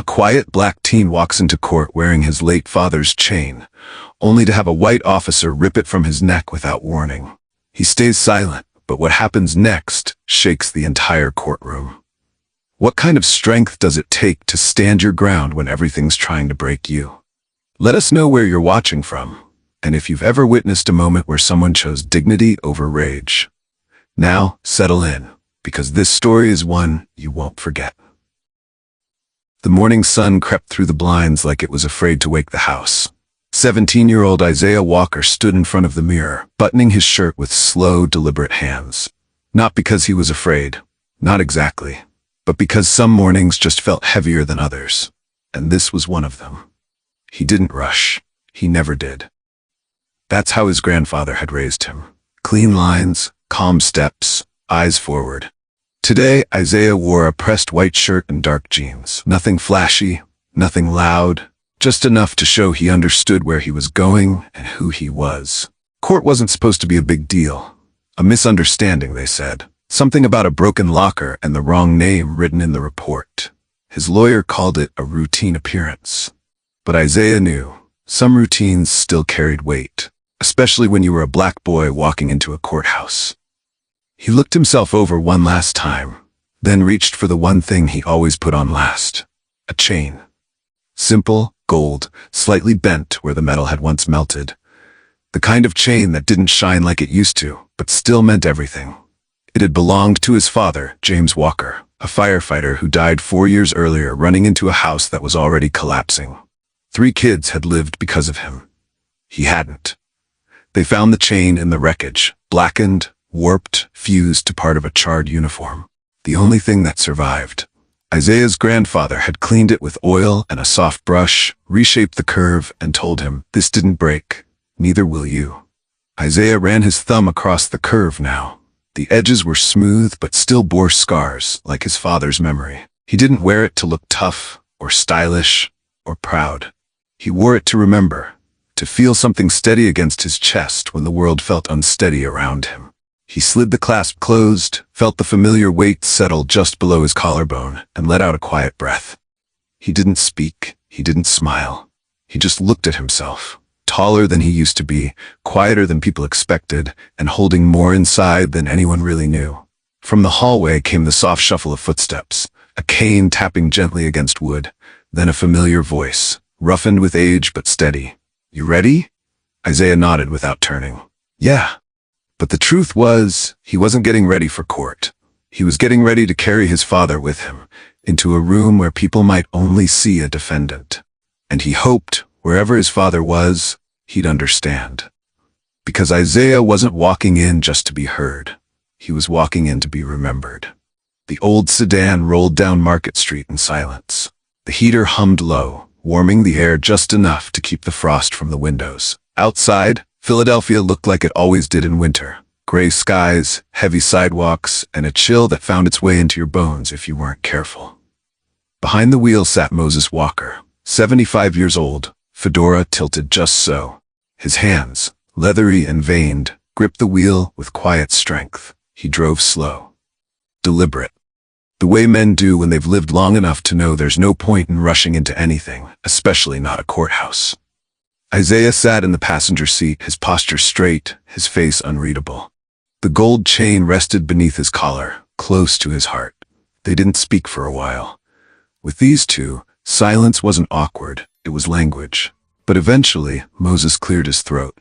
A quiet black teen walks into court wearing his late father's chain, only to have a white officer rip it from his neck without warning. He stays silent, but what happens next shakes the entire courtroom. What kind of strength does it take to stand your ground when everything's trying to break you? Let us know where you're watching from, and if you've ever witnessed a moment where someone chose dignity over rage. Now, settle in, because this story is one you won't forget. The morning sun crept through the blinds like it was afraid to wake the house. 17-year-old Isaiah Walker stood in front of the mirror, buttoning his shirt with slow, deliberate hands. Not because he was afraid, not exactly, but because some mornings just felt heavier than others, and this was one of them. He didn't rush. He never did. That's how his grandfather had raised him. Clean lines, calm steps, eyes forward. Today, Isaiah wore a pressed white shirt and dark jeans. Nothing flashy, nothing loud, just enough to show he understood where he was going and who he was. Court wasn't supposed to be a big deal. A misunderstanding, they said. Something about a broken locker and the wrong name written in the report. His lawyer called it a routine appearance. But Isaiah knew some routines still carried weight, especially when you were a black boy walking into a courthouse. He looked himself over one last time, then reached for the one thing he always put on last, a chain. Simple, gold, slightly bent where the metal had once melted. The kind of chain that didn't shine like it used to, but still meant everything. It had belonged to his father, James Walker, a firefighter who died 4 years earlier running into a house that was already collapsing. 3 kids had lived because of him. He hadn't. They found the chain in the wreckage, blackened, warped, fused to part of a charred uniform. The only thing that survived. Isaiah's grandfather had cleaned it with oil and a soft brush, reshaped the curve, and told him, "This didn't break, neither will you." Isaiah ran his thumb across the curve now. The edges were smooth but still bore scars, like his father's memory. He didn't wear it to look tough, or stylish, or proud. He wore it to remember, to feel something steady against his chest when the world felt unsteady around him. He slid the clasp closed, felt the familiar weight settle just below his collarbone, and let out a quiet breath. He didn't speak, he didn't smile. He just looked at himself, taller than he used to be, quieter than people expected, and holding more inside than anyone really knew. From the hallway came the soft shuffle of footsteps, a cane tapping gently against wood, then a familiar voice, roughened with age but steady. "You ready?" Isaiah nodded without turning. "Yeah." But the truth was, he wasn't getting ready for court. He was getting ready to carry his father with him, into a room where people might only see a defendant. And he hoped, wherever his father was, he'd understand. Because Isaiah wasn't walking in just to be heard. He was walking in to be remembered. The old sedan rolled down Market Street in silence. The heater hummed low, warming the air just enough to keep the frost from the windows. Outside, Philadelphia looked like it always did in winter. Gray skies, heavy sidewalks, and a chill that found its way into your bones if you weren't careful. Behind the wheel sat Moses Walker, 75 years old, fedora tilted just so. His hands, leathery and veined, gripped the wheel with quiet strength. He drove slow. Deliberate. The way men do when they've lived long enough to know there's no point in rushing into anything, especially not a courthouse. Isaiah sat in the passenger seat, his posture straight, his face unreadable. The gold chain rested beneath his collar, close to his heart. They didn't speak for a while. With these two, silence wasn't awkward, it was language. But eventually, Moses cleared his throat.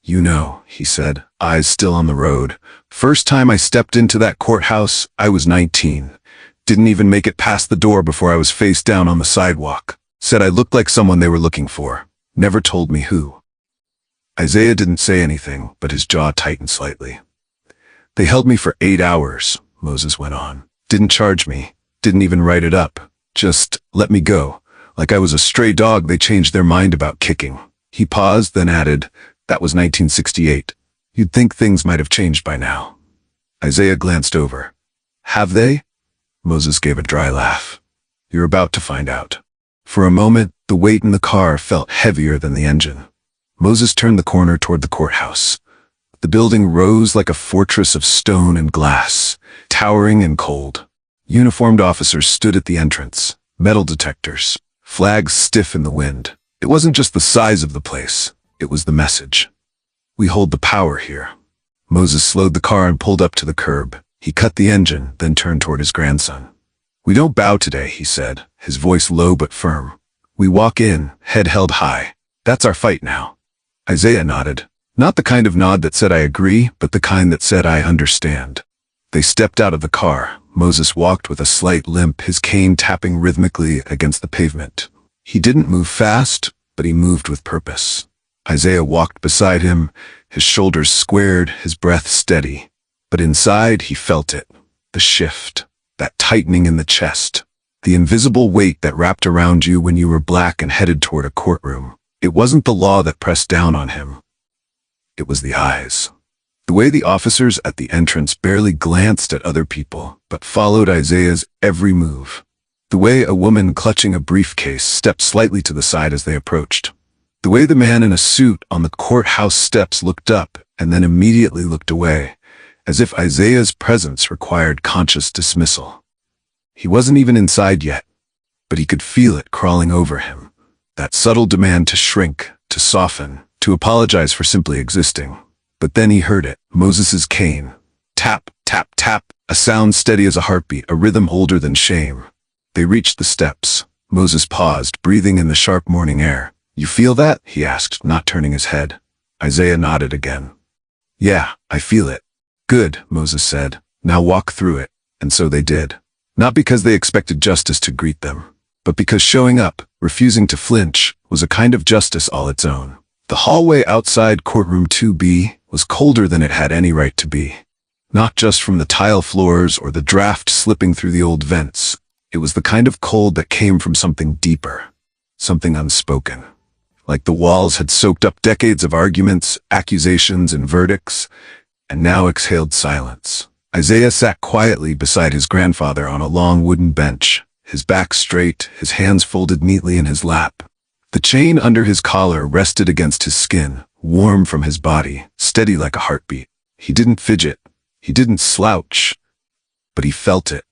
"You know," he said, eyes still on the road. "First time I stepped into that courthouse, I was 19. Didn't even make it past the door before I was face down on the sidewalk. Said I looked like someone they were looking for. Never told me who." Isaiah didn't say anything, but his jaw tightened slightly. "They held me for 8 hours, Moses went on. Didn't charge me, didn't even write it up. Just let me go. Like I was a stray dog they changed their mind about kicking." He paused, then added, "That was 1968. You'd think things might have changed by now." Isaiah glanced over. "Have they?" Moses gave a dry laugh. "You're about to find out." For a moment, the weight in the car felt heavier than the engine. Moses turned the corner toward the courthouse. The building rose like a fortress of stone and glass, towering and cold. Uniformed officers stood at the entrance, Metal detectors. Flags stiff in the wind. It wasn't just the size of the place. It was the message. We hold the power here. Moses slowed the car and pulled up to the curb. He cut the engine, then turned toward his grandson. We don't bow today, he said, his voice low but firm. We walk in, head held high. That's our fight now. Isaiah nodded. Not the kind of nod that said I agree, but the kind that said I understand. They stepped out of the car. Moses walked with a slight limp, his cane tapping rhythmically against the pavement. He didn't move fast, but he moved with purpose. Isaiah walked beside him, his shoulders squared, his breath steady. But inside he felt it, the shift, that tightening in the chest, the invisible weight that wrapped around you when you were black and headed toward a courtroom. It wasn't the law that pressed down on him. It was the eyes. The way the officers at the entrance barely glanced at other people, but followed Isaiah's every move. The way a woman clutching a briefcase stepped slightly to the side as they approached. The way the man in a suit on the courthouse steps looked up and then immediately looked away, as if Isaiah's presence required conscious dismissal. He wasn't even inside yet, but he could feel it crawling over him. That subtle demand to shrink, to soften, to apologize for simply existing. But then he heard it, Moses's cane. Tap, tap, tap, a sound steady as a heartbeat, a rhythm older than shame. They reached the steps. Moses paused, breathing in the sharp morning air. You feel that? He asked, not turning his head. Isaiah nodded again. Yeah, I feel it. Good, Moses said. Now walk through it. And so they did. Not because they expected justice to greet them, but because showing up, refusing to flinch, was a kind of justice all its own. The hallway outside courtroom 2B was colder than it had any right to be. Not just from the tile floors or the draft slipping through the old vents. It was the kind of cold that came from something deeper, something unspoken. Like the walls had soaked up decades of arguments, accusations, and verdicts, and now exhaled silence. Isaiah sat quietly beside his grandfather on a long wooden bench, his back straight, his hands folded neatly in his lap. The chain under his collar rested against his skin, warm from his body, steady like a heartbeat. He didn't fidget. He didn't slouch. But he felt it.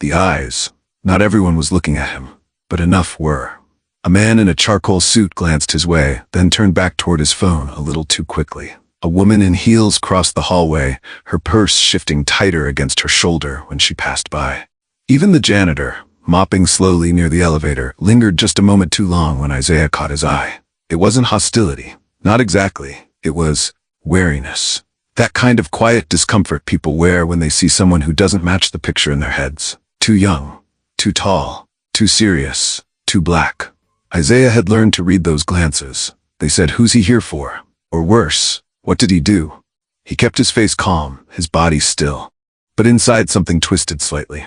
The eyes. Not everyone was looking at him, but enough were. A man in a charcoal suit glanced his way, then turned back toward his phone a little too quickly. A woman in heels crossed the hallway, her purse shifting tighter against her shoulder when she passed by. Even the janitor, mopping slowly near the elevator, lingered just a moment too long when Isaiah caught his eye. It wasn't hostility. Not exactly. It was wariness. That kind of quiet discomfort people wear when they see someone who doesn't match the picture in their heads. Too young, too tall, too serious, too black. Isaiah had learned to read those glances. They said, who's he here for? Or worse, what did he do? He kept his face calm, his body still. But inside something twisted slightly.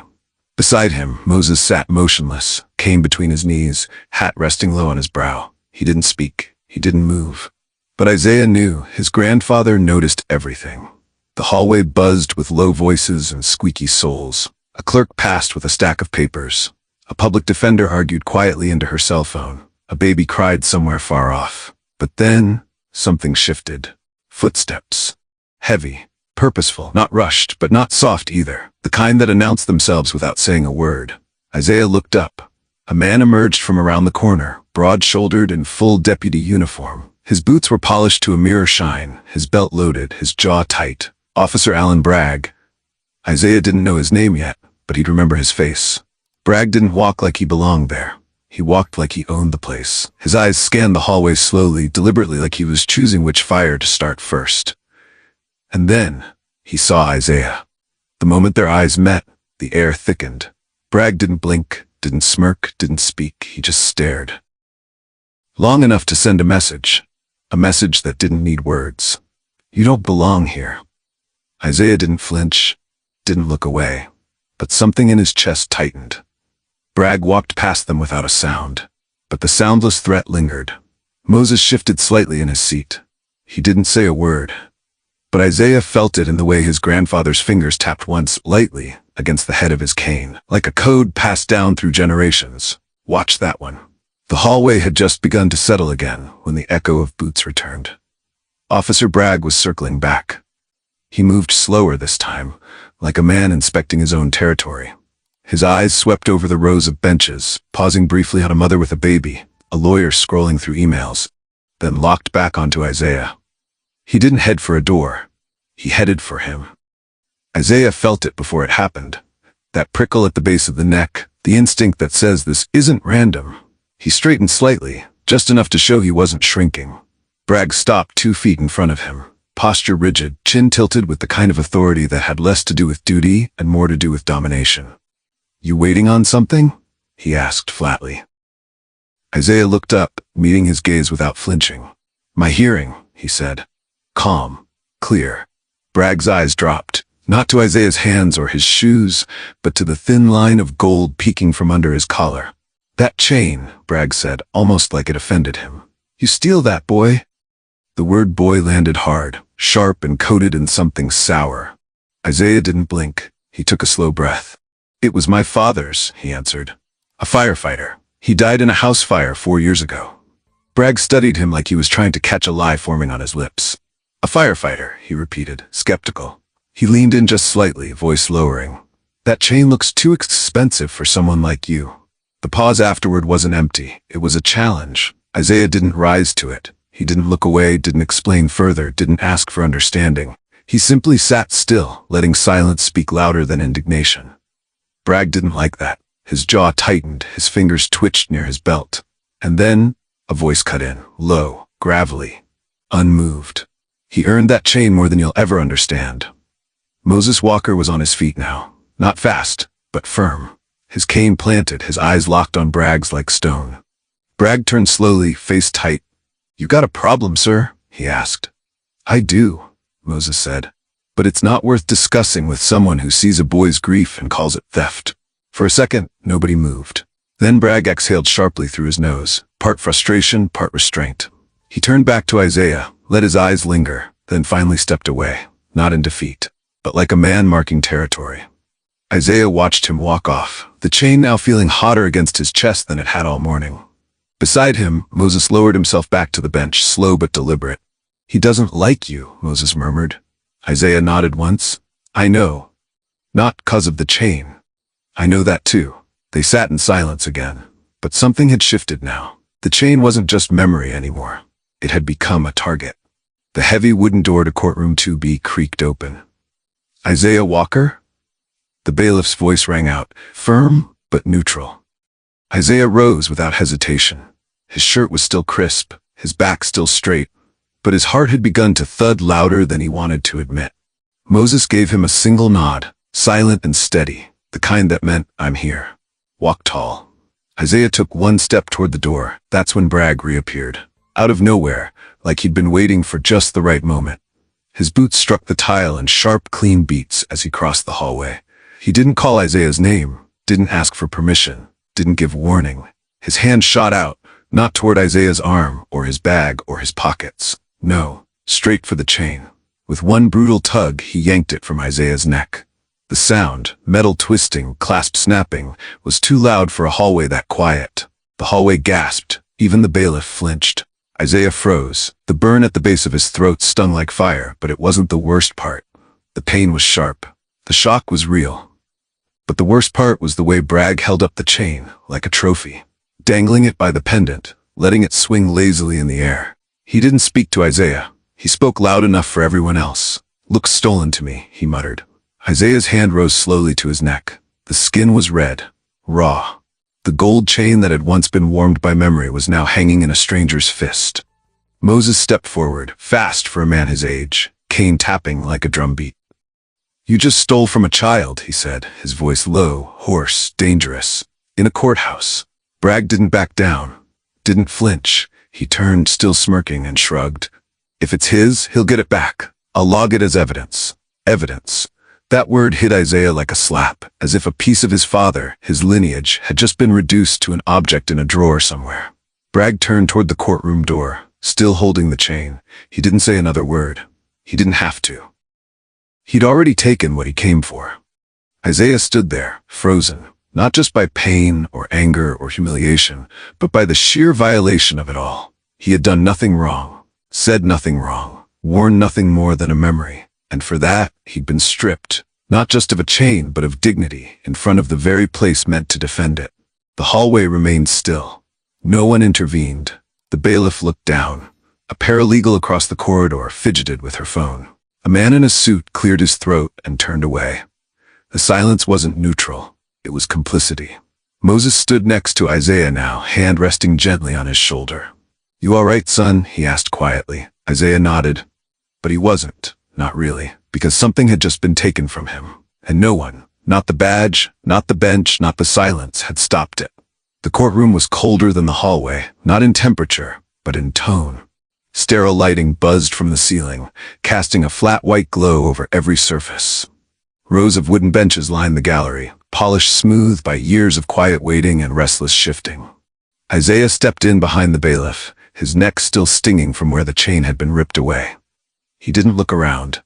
Beside him, Moses sat motionless, cane between his knees, hat resting low on his brow. He didn't speak. He didn't move. But Isaiah knew his grandfather noticed everything. The hallway buzzed with low voices and squeaky soles. A clerk passed with a stack of papers. A public defender argued quietly into her cell phone. A baby cried somewhere far off. But then, something shifted. Footsteps. Heavy, purposeful, not rushed, but not soft either. The kind that announced themselves without saying a word. Isaiah looked up. A man emerged from around the corner, broad-shouldered in full deputy uniform. His boots were polished to a mirror shine, his belt loaded, his jaw tight. Officer Alan Bragg. Isaiah didn't know his name yet, but he'd remember his face. Bragg didn't walk like he belonged there. He walked like he owned the place. His eyes scanned the hallway slowly, deliberately, like he was choosing which fire to start first. And then, he saw Isaiah. The moment their eyes met, the air thickened. Bragg didn't blink, didn't smirk, didn't speak. He just stared. Long enough to send a message that didn't need words. You don't belong here. Isaiah didn't flinch, didn't look away, but something in his chest tightened. Bragg walked past them without a sound, but the soundless threat lingered. Moses shifted slightly in his seat. He didn't say a word, but Isaiah felt it in the way his grandfather's fingers tapped once lightly against the head of his cane, like a code passed down through generations. Watch that one. The hallway had just begun to settle again when the echo of boots returned. Officer Bragg was circling back. He moved slower this time, like a man inspecting his own territory. His eyes swept over the rows of benches, pausing briefly on a mother with a baby, a lawyer scrolling through emails, then locked back onto Isaiah. He didn't head for a door. He headed for him. Isaiah felt it before it happened. That prickle at the base of the neck, the instinct that says this isn't random. He straightened slightly, just enough to show he wasn't shrinking. Bragg stopped 2 feet in front of him, posture rigid, chin tilted with the kind of authority that had less to do with duty and more to do with domination. "You waiting on something?" he asked flatly. Isaiah looked up, meeting his gaze without flinching. "My hearing," he said. Calm, clear. Bragg's eyes dropped, not to Isaiah's hands or his shoes, but to the thin line of gold peeking from under his collar. "That chain," Bragg said, almost like it offended him. "You steal that, boy?" The word boy landed hard, sharp and coated in something sour. Isaiah didn't blink. He took a slow breath. "It was my father's," he answered. "A firefighter. He died in a house fire 4 years ago." Bragg studied him like he was trying to catch a lie forming on his lips. "A firefighter," he repeated, skeptical. He leaned in just slightly, voice lowering. "That chain looks too expensive for someone like you." The pause afterward wasn't empty. It was a challenge. Isaiah didn't rise to it. He didn't look away, didn't explain further, didn't ask for understanding. He simply sat still, letting silence speak louder than indignation. Bragg didn't like that. His jaw tightened, his fingers twitched near his belt. And then, a voice cut in, low, gravelly, unmoved. "He earned that chain more than you'll ever understand." Moses Walker was on his feet now. Not fast, but firm. His cane planted, his eyes locked on Bragg's like stone. Bragg turned slowly, face tight. "You got a problem, sir?" he asked. "I do," Moses said. "But it's not worth discussing with someone who sees a boy's grief and calls it theft." For a second, nobody moved. Then Bragg exhaled sharply through his nose, part frustration, part restraint. He turned back to Isaiah, let his eyes linger, then finally stepped away, not in defeat, but like a man marking territory. Isaiah watched him walk off, the chain now feeling hotter against his chest than it had all morning. Beside him, Moses lowered himself back to the bench, slow but deliberate. "He doesn't like you," Moses murmured. Isaiah nodded once. "I know. Not 'cause of the chain. I know that too." They sat in silence again. But something had shifted now. The chain wasn't just memory anymore. It had become a target. The heavy wooden door to courtroom 2B creaked open. "Isaiah Walker?" The bailiff's voice rang out, firm but neutral. Isaiah rose without hesitation. His shirt was still crisp, his back still straight, but his heart had begun to thud louder than he wanted to admit. Moses gave him a single nod, silent and steady, the kind that meant, "I'm here. Walk tall." Isaiah took one step toward the door. That's when Bragg reappeared. Out of nowhere, like he'd been waiting for just the right moment. His boots struck the tile in sharp, clean beats as he crossed the hallway. He didn't call Isaiah's name, didn't ask for permission, didn't give warning. His hand shot out, not toward Isaiah's arm, or his bag, or his pockets. No, straight for the chain. With one brutal tug, he yanked it from Isaiah's neck. The sound, metal twisting, clasp snapping, was too loud for a hallway that quiet. The hallway gasped. Even the bailiff flinched. Isaiah froze. The burn at the base of his throat stung like fire, but it wasn't the worst part. The pain was sharp. The shock was real. But the worst part was the way Bragg held up the chain, like a trophy, dangling it by the pendant, letting it swing lazily in the air. He didn't speak to Isaiah. He spoke loud enough for everyone else. "Looks stolen to me," he muttered. Isaiah's hand rose slowly to his neck. The skin was red, raw. The gold chain that had once been warmed by memory was now hanging in a stranger's fist. Moses stepped forward, fast for a man his age, cane tapping like a drumbeat. "You just stole from a child," he said, his voice low, hoarse, dangerous. "In a courthouse." Bragg didn't back down, didn't flinch. He turned, still smirking, and shrugged. "If it's his, he'll get it back. I'll log it as evidence." Evidence. That word hit Isaiah like a slap, as if a piece of his father, his lineage, had just been reduced to an object in a drawer somewhere. Bragg turned toward the courtroom door, still holding the chain. He didn't say another word. He didn't have to. He'd already taken what he came for. Isaiah stood there, frozen, not just by pain or anger or humiliation, but by the sheer violation of it all. He had done nothing wrong, said nothing wrong, worn nothing more than a memory. And for that, he'd been stripped, Not just of a chain, but of dignity, in front of the very place meant to defend it. The hallway remained still. No one intervened. The bailiff looked down. A paralegal across the corridor fidgeted with her phone. A man in a suit cleared his throat and turned away. The silence wasn't neutral. It was complicity. Moses stood next to Isaiah now, hand resting gently on his shoulder. "You all right, son?" he asked quietly. Isaiah nodded. But he wasn't, not really, because something had just been taken from him. And no one, not the badge, not the bench, not the silence, had stopped it. The courtroom was colder than the hallway, not in temperature, but in tone. Sterile lighting buzzed from the ceiling, casting a flat white glow over every surface. Rows of wooden benches lined the gallery, polished smooth by years of quiet waiting and restless shifting. Isaiah stepped in behind the bailiff, his neck still stinging from where the chain had been ripped away. He didn't look around,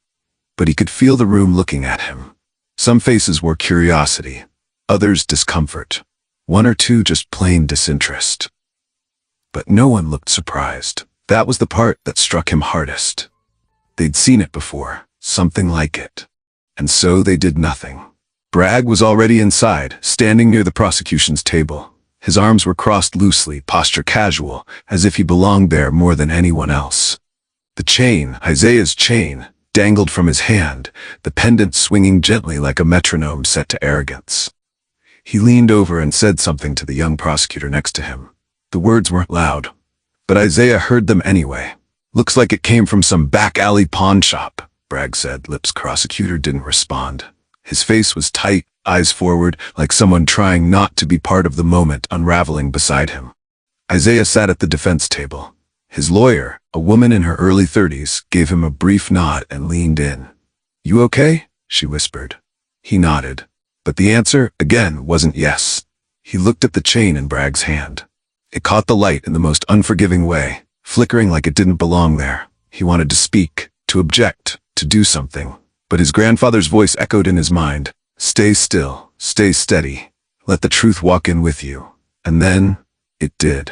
but he could feel the room looking at him. Some faces wore curiosity, others discomfort, one or two just plain disinterest. But no one looked surprised. That was the part that struck him hardest. They'd seen it before, something like it. And so they did nothing. Bragg was already inside, standing near the prosecution's table. His arms were crossed loosely, posture casual, as if he belonged there more than anyone else. The chain, Isaiah's chain, dangled from his hand, the pendant swinging gently like a metronome set to arrogance. He leaned over and said something to the young prosecutor next to him. The words weren't loud, but Isaiah heard them anyway. "Looks like it came from some back-alley pawn shop," Bragg said. Lips. Prosecutor didn't respond. His face was tight, eyes forward, like someone trying not to be part of the moment unraveling beside him. Isaiah sat at the defense table. His lawyer, a woman in her early 30s, gave him a brief nod and leaned in. "You okay?" she whispered. He nodded. But the answer, again, wasn't yes. He looked at the chain in Bragg's hand. It caught the light in the most unforgiving way, flickering like it didn't belong there. He wanted to speak, to object, to do something. But his grandfather's voice echoed in his mind. "Stay still, stay steady. Let the truth walk in with you." And then, it did.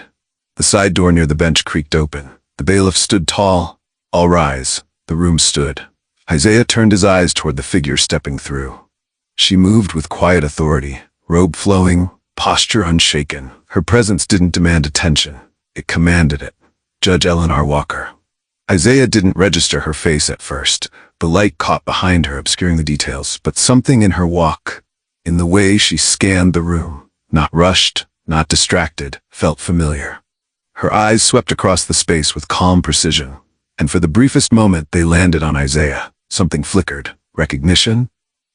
The side door near the bench creaked open. The bailiff stood tall. "All rise." The room stood. Isaiah turned his eyes toward the figure stepping through. She moved with quiet authority, robe flowing, posture unshaken. Her presence didn't demand attention. It commanded it. Judge Eleanor Walker. Isaiah didn't register her face at first. The light caught behind her, obscuring the details, but something in her walk, in the way she scanned the room, not rushed, not distracted, felt familiar. Her eyes swept across the space with calm precision, and for the briefest moment they landed on Isaiah. Something flickered. Recognition?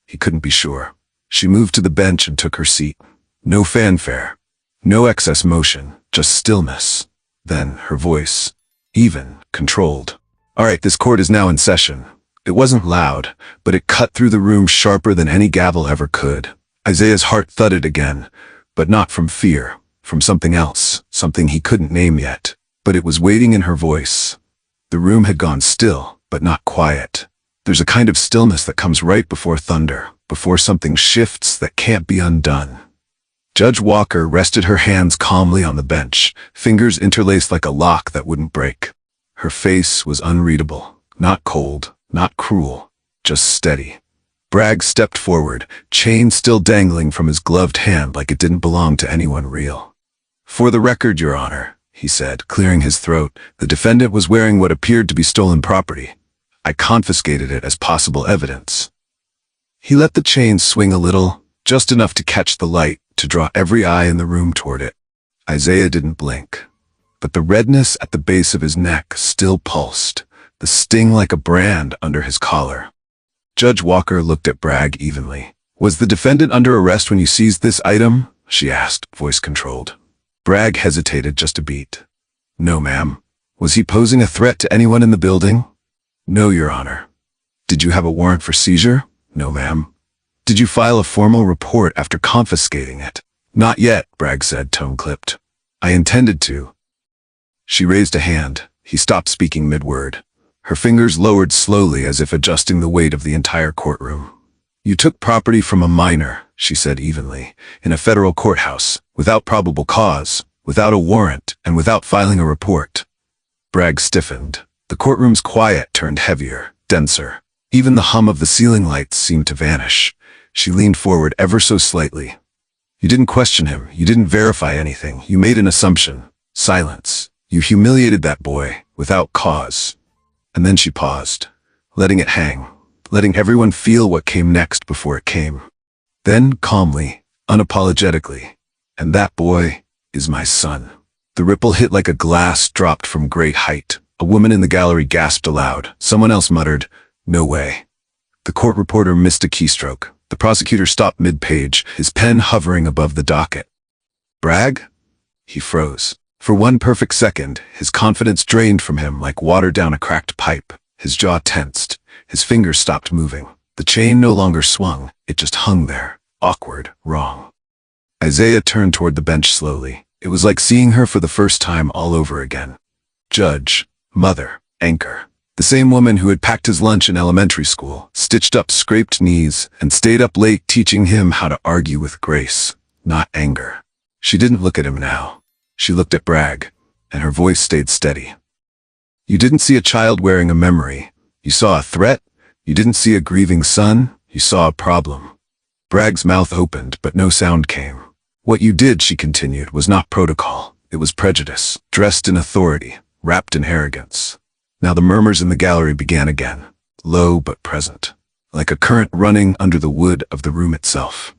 He couldn't be sure. She moved to the bench and took her seat. No fanfare, no excess motion, just stillness. Then her voice, even, controlled. "All right, this court is now in session." It wasn't loud, but it cut through the room sharper than any gavel ever could. Isaiah's heart thudded again, but not from fear, from something else, something he couldn't name yet. But it was waiting in her voice. The room had gone still, but not quiet. There's a kind of stillness that comes right before thunder, before something shifts that can't be undone. Judge Walker rested her hands calmly on the bench, fingers interlaced like a lock that wouldn't break. Her face was unreadable, not cold, not cruel, just steady. Bragg stepped forward, chain still dangling from his gloved hand like it didn't belong to anyone real. "For the record, Your Honor," he said, clearing his throat, "the defendant was wearing what appeared to be stolen property. I confiscated it as possible evidence." He let the chain swing a little, just enough to catch the light, to draw every eye in the room toward it. Isaiah didn't blink, but the redness at the base of his neck still pulsed, the sting like a brand under his collar. Judge Walker looked at Bragg evenly. "Was the defendant under arrest when you seized this item?" she asked, voice controlled. Bragg hesitated just a beat. "No, ma'am." "Was he posing a threat to anyone in the building?" "No, Your Honor." "Did you have a warrant for seizure?" "No, ma'am." "Did you file a formal report after confiscating it?" "Not yet," Bragg said, tone clipped. "I intended to." She raised a hand. He stopped speaking mid-word. Her fingers lowered slowly as if adjusting the weight of the entire courtroom. "You took property from a minor," she said evenly, "in a federal courthouse, without probable cause, without a warrant, and without filing a report." Bragg stiffened. The courtroom's quiet turned heavier, denser. Even the hum of the ceiling lights seemed to vanish. She leaned forward ever so slightly. You didn't question him. You didn't verify anything. You made an assumption. Silence. You humiliated that boy, without cause. And then she paused, letting it hang, letting everyone feel what came next before it came. Then, calmly, unapologetically, and that boy is my son. The ripple hit like a glass dropped from great height. A woman in the gallery gasped aloud. Someone else muttered, "No way." The court reporter missed a keystroke. The prosecutor stopped mid-page, his pen hovering above the docket. Bragg? He froze. For one perfect second, his confidence drained from him like water down a cracked pipe. His jaw tensed. His fingers stopped moving. The chain no longer swung. It just hung there. Awkward. Wrong. Isaiah turned toward the bench slowly. It was like seeing her for the first time all over again. Judge, mother, anchor. The same woman who had packed his lunch in elementary school, stitched up scraped knees, and stayed up late teaching him how to argue with grace, not anger. She didn't look at him now. She looked at Bragg, and her voice stayed steady. You didn't see a child wearing a memory. You saw a threat. You didn't see a grieving son. You saw a problem. Bragg's mouth opened, but no sound came. What you did, she continued, was not protocol. It was prejudice, dressed in authority, wrapped in arrogance. Now the murmurs in the gallery began again, low but present, like a current running under the wood of the room itself.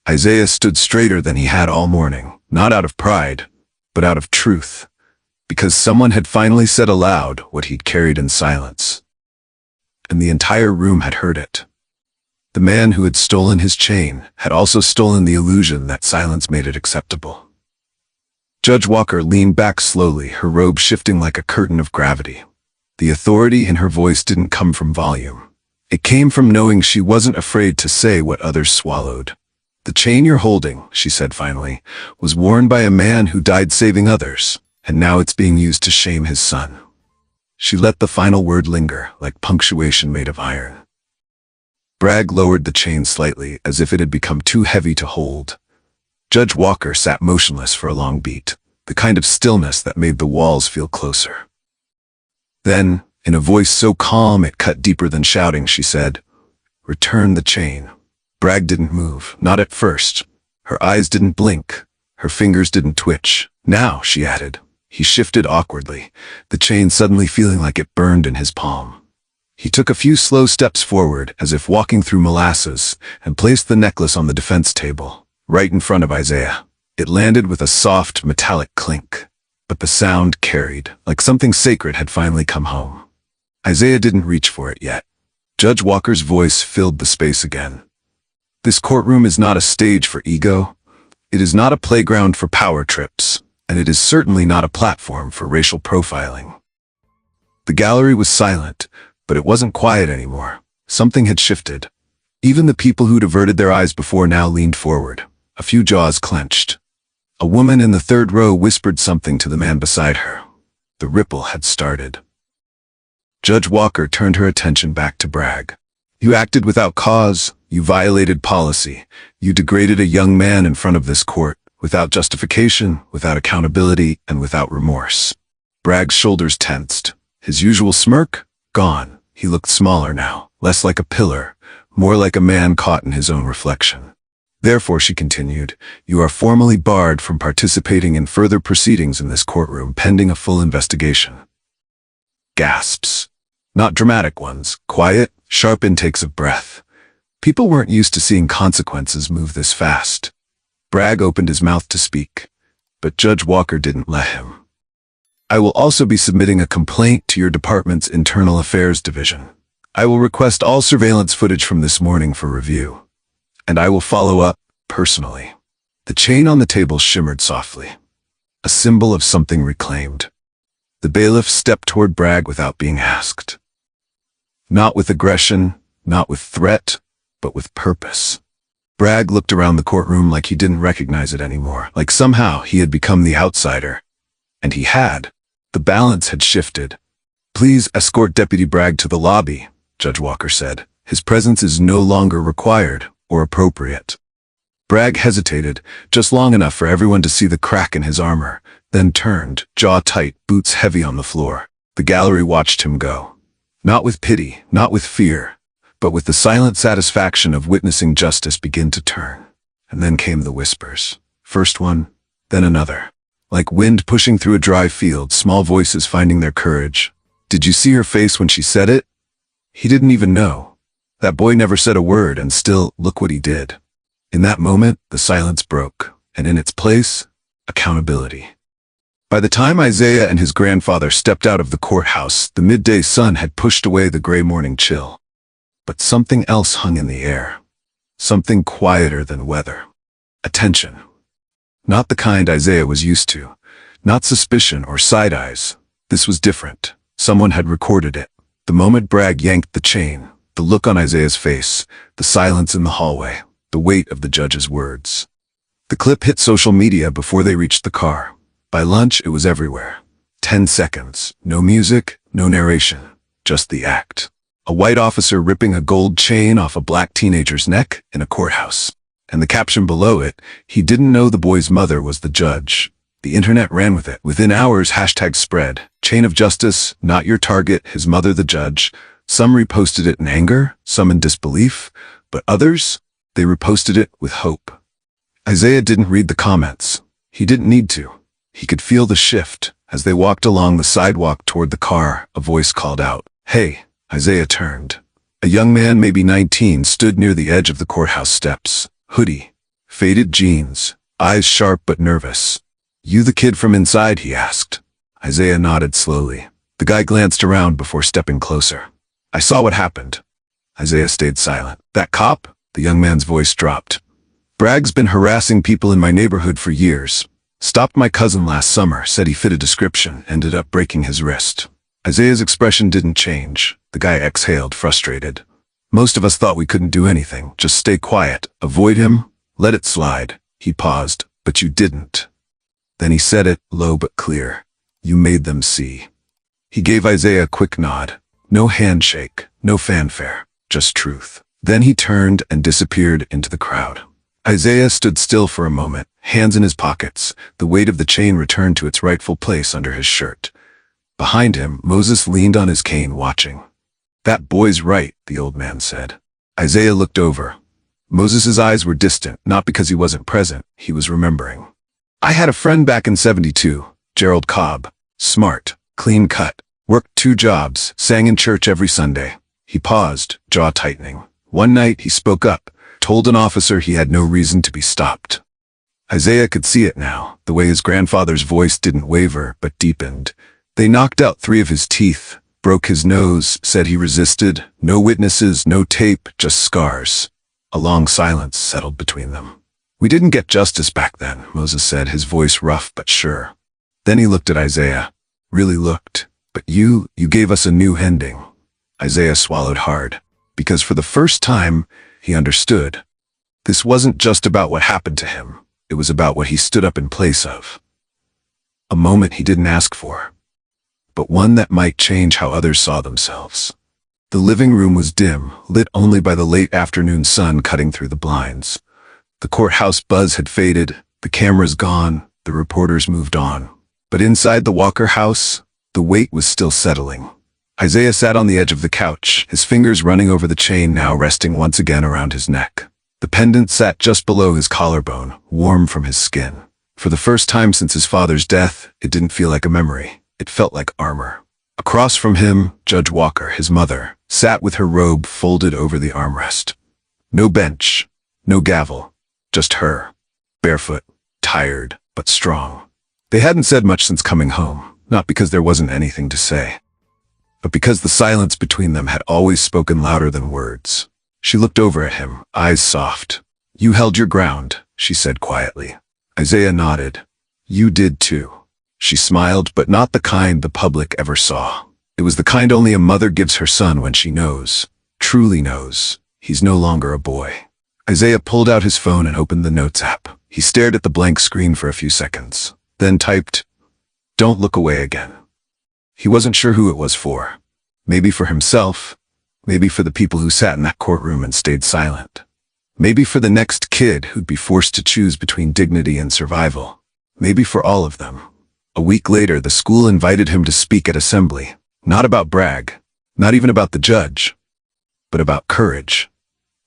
Isaiah stood straighter than he had all morning, not out of pride, but out of truth, because someone had finally said aloud what he'd carried in silence. And the entire room had heard it. The man who had stolen his chain had also stolen the illusion that silence made it acceptable. Judge Walker leaned back slowly, her robe shifting like a curtain of gravity. The authority in her voice didn't come from volume. It came from knowing she wasn't afraid to say what others swallowed. The chain you're holding, she said finally, was worn by a man who died saving others, and now it's being used to shame his son. She let the final word linger, like punctuation made of iron. Bragg lowered the chain slightly, as if it had become too heavy to hold. Judge Walker sat motionless for a long beat, the kind of stillness that made the walls feel closer. Then, in a voice so calm it cut deeper than shouting, she said, "Return the chain." Bragg didn't move, not at first. Her eyes didn't blink. Her fingers didn't twitch. Now, she added. He shifted awkwardly, the chain suddenly feeling like it burned in his palm. He took a few slow steps forward, as if walking through molasses, and placed the necklace on the defense table, right in front of Isaiah. It landed with a soft, metallic clink. But the sound carried, like something sacred had finally come home. Isaiah didn't reach for it yet. Judge Walker's voice filled the space again. This courtroom is not a stage for ego. It is not a playground for power trips, and it is certainly not a platform for racial profiling. The gallery was silent, but it wasn't quiet anymore. Something had shifted. Even the people who'd averted their eyes before now leaned forward, a few jaws clenched. A woman in the third row whispered something to the man beside her. The ripple had started. Judge Walker turned her attention back to Bragg. You acted without cause. You violated policy. You degraded a young man in front of this court, without justification, without accountability, and without remorse. Bragg's shoulders tensed. His usual smirk? Gone. He looked smaller now, less like a pillar, more like a man caught in his own reflection. Therefore, she continued, you are formally barred from participating in further proceedings in this courtroom pending a full investigation. Gasps. Not dramatic ones, quiet, sharp intakes of breath. People weren't used to seeing consequences move this fast. Bragg opened his mouth to speak, but Judge Walker didn't let him. I will also be submitting a complaint to your department's Internal Affairs Division. I will request all surveillance footage from this morning for review. And I will follow up, personally. The chain on the table shimmered softly, a symbol of something reclaimed. The bailiff stepped toward Bragg without being asked. Not with aggression, not with threat, but with purpose. Bragg looked around the courtroom like he didn't recognize it anymore, like somehow he had become the outsider. And he had. The balance had shifted. Please escort Deputy Bragg to the lobby, Judge Walker said. His presence is no longer required or appropriate. Bragg hesitated, just long enough for everyone to see the crack in his armor, then turned, jaw tight, boots heavy on the floor. The gallery watched him go. Not with pity, not with fear, but with the silent satisfaction of witnessing justice begin to turn. And then came the whispers. First one, then another. Like wind pushing through a dry field, small voices finding their courage. Did you see her face when she said it? He didn't even know. That boy never said a word, and still, look what he did. In that moment, the silence broke, and in its place, accountability. By the time Isaiah and his grandfather stepped out of the courthouse, the midday sun had pushed away the gray morning chill. But something else hung in the air. Something quieter than weather. Attention. Not the kind Isaiah was used to. Not suspicion or side eyes. This was different. Someone had recorded it. The moment Bragg yanked the chain, the look on Isaiah's face, the silence in the hallway, the weight of the judge's words. The clip hit social media before they reached the car. By lunch, it was everywhere. 10 seconds. No music, no narration. Just the act. A white officer ripping a gold chain off a black teenager's neck in a courthouse. And the caption below it, he didn't know the boy's mother was the judge. The internet ran with it. Within hours, hashtag spread. Chain of justice, not your target, his mother the judge. Some reposted it in anger, some in disbelief, but others, they reposted it with hope. Isaiah didn't read the comments. He didn't need to. He could feel the shift. As they walked along the sidewalk toward the car, a voice called out, "Hey." Isaiah turned. A young man, maybe 19, stood near the edge of the courthouse steps. Hoodie, faded jeans, eyes sharp but nervous. "You the kid from inside?" he asked. Isaiah nodded slowly. The guy glanced around before stepping closer. "I saw what happened." Isaiah stayed silent. "That cop?" The young man's voice dropped. "Bragg's been harassing people in my neighborhood for years. Stopped my cousin last summer, said he fit a description, ended up breaking his wrist." Isaiah's expression didn't change. The guy exhaled, frustrated. "Most of us thought we couldn't do anything. Just stay quiet. Avoid him. Let it slide." He paused. "But you didn't." Then he said it, low but clear. "You made them see." He gave Isaiah a quick nod. No handshake, no fanfare, just truth. Then he turned and disappeared into the crowd. Isaiah stood still for a moment, hands in his pockets. The weight of the chain returned to its rightful place under his shirt. Behind him, Moses leaned on his cane, watching. "That boy's right," the old man said. Isaiah looked over. Moses's eyes were distant, not because he wasn't present, he was remembering. "I had a friend back in '72, Gerald Cobb. Smart, clean cut, worked 2 jobs, sang in church every Sunday." He paused, jaw tightening. One night he spoke up, told an officer he had no reason to be stopped. Isaiah could see it now, the way his grandfather's voice didn't waver, but deepened. They knocked out 3 of his teeth, broke his nose, said he resisted. No witnesses, no tape, just scars. A long silence settled between them. "We didn't get justice back then," Moses said, his voice rough but sure. Then he looked at Isaiah. Really looked. "But you gave us a new ending." Isaiah swallowed hard. Because for the first time, he understood. This wasn't just about what happened to him. It was about what he stood up in place of. A moment he didn't ask for, but one that might change how others saw themselves. The living room was dim, lit only by the late afternoon sun cutting through the blinds. The courthouse buzz had faded, the cameras gone, the reporters moved on. But inside the Walker house, the weight was still settling. Isaiah sat on the edge of the couch, his fingers running over the chain now resting once again around his neck. The pendant sat just below his collarbone, warm from his skin. For the first time since his father's death, it didn't feel like a memory. It felt like armor. Across from him, Judge Walker, his mother, sat with her robe folded over the armrest. No bench, no gavel, just her. Barefoot, tired, but strong. They hadn't said much since coming home, not because there wasn't anything to say, but because the silence between them had always spoken louder than words. She looked over at him, eyes soft. "You held your ground," she said quietly. Isaiah nodded. "You did too." She smiled, but not the kind the public ever saw. It was the kind only a mother gives her son when she knows, truly knows, he's no longer a boy. Isaiah pulled out his phone and opened the Notes app. He stared at the blank screen for a few seconds, then typed, "Don't look away again." He wasn't sure who it was for. Maybe for himself, maybe for the people who sat in that courtroom and stayed silent. Maybe for the next kid who'd be forced to choose between dignity and survival. Maybe for all of them. A week later, the school invited him to speak at assembly. Not about Bragg, not even about the judge. but about courage.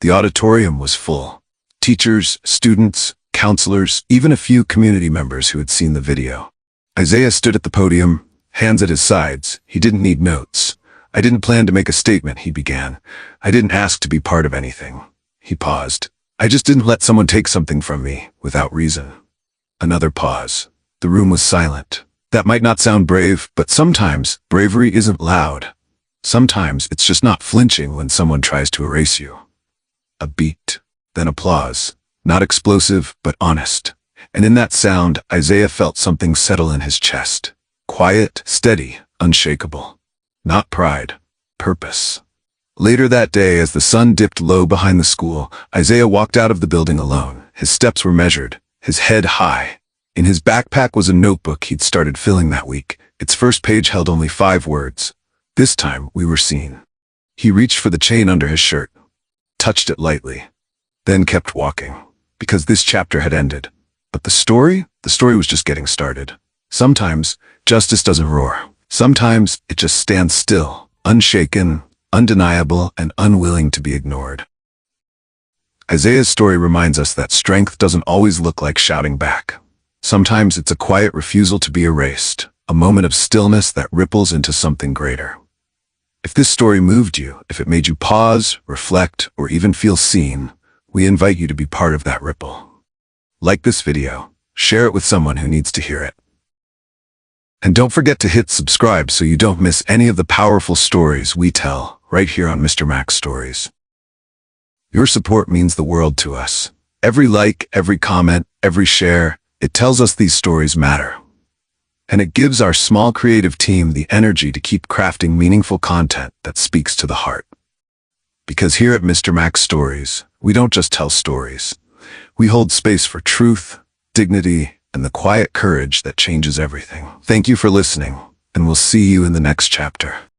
The auditorium was full. Teachers, students, counselors, even a few community members who had seen the video. Isaiah stood at the podium, hands at his sides. He didn't need notes. "I didn't plan to make a statement," he began. "I didn't ask to be part of anything." He paused. "I just didn't let someone take something from me without reason." Another pause. The room was silent. That might not sound brave, but sometimes bravery isn't loud. Sometimes it's just not flinching when someone tries to erase you. A beat, then applause. Not explosive, but honest. And in that sound, Isaiah felt something settle in his chest. Quiet, steady, unshakable. Not pride, purpose. Later that day, as the sun dipped low behind the school, Isaiah walked out of the building alone. His steps were measured, his head high. In his backpack was a notebook he'd started filling that week. Its first page held only 5 words. "This time, we were seen." He reached for the chain under his shirt, touched it lightly, then kept walking, because this chapter had ended. But the story was just getting started. Sometimes, justice doesn't roar. Sometimes, it just stands still, unshaken, undeniable, and unwilling to be ignored. Isaiah's story reminds us that strength doesn't always look like shouting back. Sometimes it's a quiet refusal to be erased, a moment of stillness that ripples into something greater. If this story moved you, if it made you pause, reflect, or even feel seen, we invite you to be part of that ripple. Like this video, share it with someone who needs to hear it. And don't forget to hit subscribe so you don't miss any of the powerful stories we tell right here on Mr. Max Stories. Your support means the world to us. Every like, every comment, every share, it tells us these stories matter. And it gives our small creative team the energy to keep crafting meaningful content that speaks to the heart. Because here at Mr. Max Stories, we don't just tell stories. We hold space for truth, dignity, and the quiet courage that changes everything. Thank you for listening, and we'll see you in the next chapter.